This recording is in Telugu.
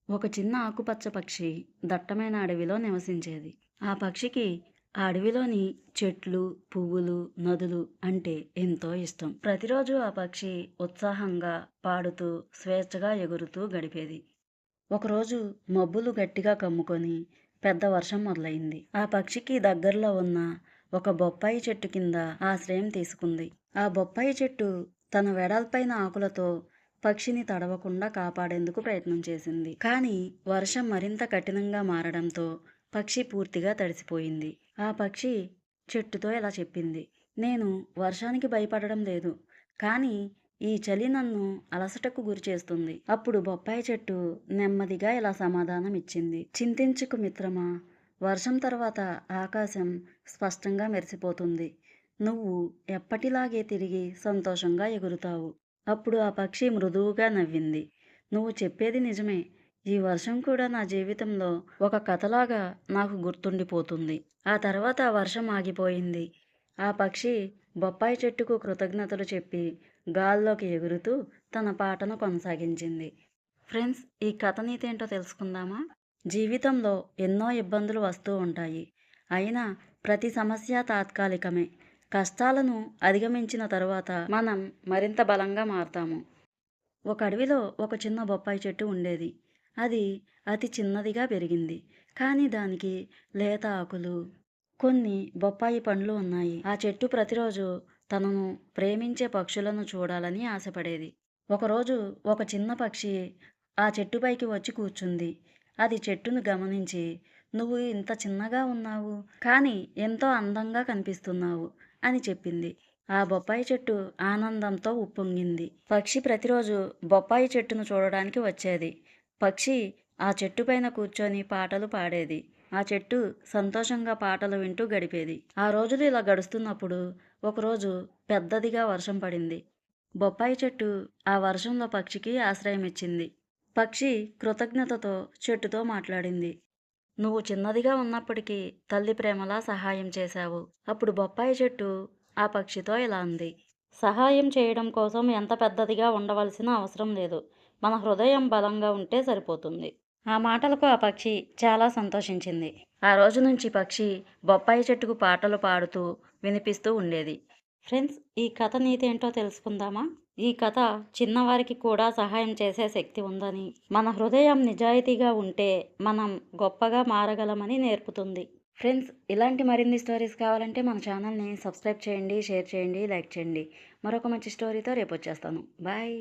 ఒక చిన్న ఆకుపచ్చ పక్షి దట్టమైన అడవిలో నివసించేది. ఆ పక్షికి ఆ అడవిలోని చెట్లు, పువ్వులు, నదులు అంటే ఎంతో ఇష్టం. ప్రతిరోజు ఆ పక్షి ఉత్సాహంగా పాడుతూ, స్వేచ్ఛగా ఎగురుతూ గడిపేది. ఒకరోజు మబ్బులు గట్టిగా కమ్ముకొని పెద్ద వర్షం మొదలైంది. ఆ పక్షికి దగ్గరలో ఉన్న ఒక బొప్పాయి చెట్టు కింద ఆశ్రయం తీసుకుంది. ఆ బొప్పాయి చెట్టు తన వెడల్పైన ఆకులతో పక్షిని తడవకుండా కాపాడేందుకు ప్రయత్నం చేసింది. కానీ వర్షం మరింత కఠినంగా మారడంతో పక్షి పూర్తిగా తడిసిపోయింది. ఆ పక్షి చెట్టుతో ఇలా చెప్పింది: నేను వర్షానికి భయపడడం లేదు, కానీ ఈ చలి నన్ను అలసటకు గురిచేస్తుంది. అప్పుడు బొప్పాయి చెట్టు నెమ్మదిగా ఇలా సమాధానం ఇచ్చింది: చింతించుకు మిత్రమా, వర్షం తర్వాత ఆకాశం స్పష్టంగా మెరిసిపోతుంది. నువ్వు ఎప్పటిలాగే తిరిగి సంతోషంగా ఎగురుతావు. అప్పుడు ఆ పక్షి మృదువుగా నవ్వింది: నువ్వు చెప్పేది నిజమే. ఈ వర్షం కూడా నా జీవితంలో ఒక కథలాగా నాకు గుర్తుండిపోతుంది. ఆ తర్వాత ఆ వర్షం ఆగిపోయింది. ఆ పక్షి బొప్పాయి చెట్టుకు కృతజ్ఞతలు చెప్పి గాల్లోకి ఎగురుతూ తన పాటను కొనసాగించింది. ఫ్రెండ్స్, ఈ కథ నీతేంటో తెలుసుకుందామా? జీవితంలో ఎన్నో ఇబ్బందులు వస్తూ ఉంటాయి. అయినా ప్రతి సమస్య తాత్కాలికమే. కష్టాలను అధిగమించిన తరువాత మనం మరింత బలంగా మారతాము. ఒక అడవిలో ఒక చిన్న బొప్పాయి చెట్టు ఉండేది. అది అతి చిన్నదిగా పెరిగింది. కానీ దానికి లేత ఆకులు, కొన్ని బొప్పాయి పండ్లు ఉన్నాయి. ఆ చెట్టు ప్రతిరోజు తనను ప్రేమించే పక్షులను చూడాలని ఆశపడేది. ఒకరోజు ఒక చిన్న పక్షి ఆ చెట్టుపైకి వచ్చి కూర్చుంది. అది చెట్టును గమనించి, నువ్వు ఇంత చిన్నగా ఉన్నావు, కానీ ఎంతో అందంగా కనిపిస్తున్నావు అని చెప్పింది. ఆ బొప్పాయి చెట్టు ఆనందంతో ఉప్పొంగింది. పక్షి ప్రతిరోజు బొప్పాయి చెట్టును చూడడానికి వచ్చేది. పక్షి ఆ చెట్టుపైన కూర్చొని పాటలు పాడేది. ఆ చెట్టు సంతోషంగా పాటలు వింటూ గడిపేది. ఆ రోజులు ఇలా గడుస్తున్నప్పుడు ఒకరోజు పెద్దదిగా వర్షం పడింది. బొప్పాయి చెట్టు ఆ వర్షంలో పక్షికి ఆశ్రయం ఇచ్చింది. పక్షి కృతజ్ఞతతో చెట్టుతో మాట్లాడింది: నువ్వు చిన్నదిగా ఉన్నప్పటికీ తల్లి ప్రేమలా సహాయం చేశావు. అప్పుడు బొప్పాయి చెట్టు ఆ పక్షితో ఇలా అంది: సహాయం చేయడం కోసం ఎంత పెద్దదిగా ఉండవలసిన అవసరం లేదు. మన హృదయం బలంగా ఉంటే సరిపోతుంది. ఆ మాటలకు ఆ పక్షి చాలా సంతోషించింది. ఆ రోజు నుంచి పక్షి బొప్పాయి చెట్టుకు పాటలు పాడుతూ వినిపిస్తూ ఉండేది. ఫ్రెండ్స్, ఈ కథ నీతి ఏంటో తెలుసుకుందామా? ఈ కథ చిన్నవారికి కూడా సహాయం చేసే శక్తి ఉందని, మన హృదయం నిజాయితీగా ఉంటే మనం గొప్పగా మారగలమని నేర్పుతుంది. ఫ్రెండ్స్, ఇలాంటి మరిన్ని స్టోరీస్ కావాలంటే మన ఛానల్ని సబ్స్క్రైబ్ చేయండి, షేర్ చేయండి, లైక్ చేయండి. మరొక మంచి స్టోరీతో రేపు వచ్చేస్తాను. బాయ్.